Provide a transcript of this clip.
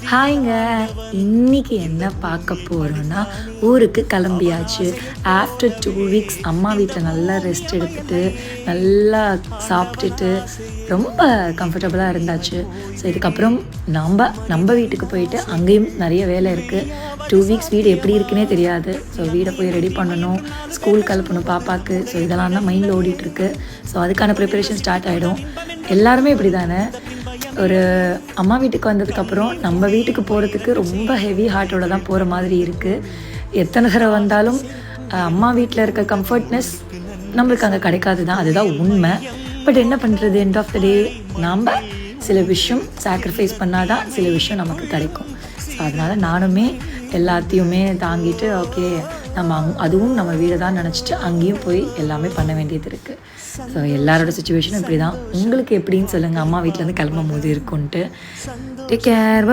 ஹாய்ங்க. இன்னைக்கு என்ன பார்க்க போறோம்னா, ஊருக்கு கிளம்பியாச்சு. ஆஃப்டர் 2 வீக்ஸ் அம்மா வீட்ல நல்லா ரெஸ்ட் எடுத்துட்டு, நல்லா சாப்பிட்டுட்டு, ரொம்ப கம்ஃபர்டபுளா இருந்தாச்சு. ஸோ இதுக்கப்புறம் நம்ப வீட்டுக்கு போயிட்டு அங்கேயும் நெறைய வேலை இருக்கு. 2 வீக்ஸ் வீடு எப்படி இருக்குன்னே தெரியாது. ஸோ வீட போய் ரெடி பண்ணணும், ஸ்கூல் கிளப்பணும் பாப்பாக்கு. ஸோ இதெல்லாம் தான் மைண்ட்ல ஓடிட்டுருக்கு. ஸோ அதுக்கான ப்ரிப்பரேஷன் ஸ்டார்ட் ஆயிடும். எல்லாருமே இப்படி தானே. ஒரு அம்மா வீட்டுக்கு வந்ததுக்கப்புறம் நம்ம வீட்டுக்கு போகிறதுக்கு ரொம்ப ஹெவி ஹார்ட்டோட தான் போகிற மாதிரி இருக்குது. எத்தனை தடவை வந்தாலும் அம்மா வீட்டில் இருக்க கம்ஃபர்ட்னஸ் நம்மளுக்கு அங்கே கிடைக்காது தான், அதுதான் உண்மை. பட் என்ன பண்ணுறது, எண்ட் ஆஃப் த டே நாம் சில விஷயம் சாக்ரிஃபைஸ் பண்ணால் தான் சில விஷயம் நமக்கு கிடைக்கும். ஸோ அதனால் நானுமே எல்லாத்தையுமே தாங்கிட்டு ஓகே அதுவும் நம்ம வீடு தான் நினச்சிட்டு அங்கேயும் போய் எல்லாமே பண்ண வேண்டியது இருக்குது. ஸோ எல்லாரோட சுச்சுவேஷனும் இப்படி தான். உங்களுக்கு எப்படின்னு சொல்லுங்கள், அம்மா வீட்டிலேருந்து கிளம்பும் போது இருக்குன்ட்டு. Take care.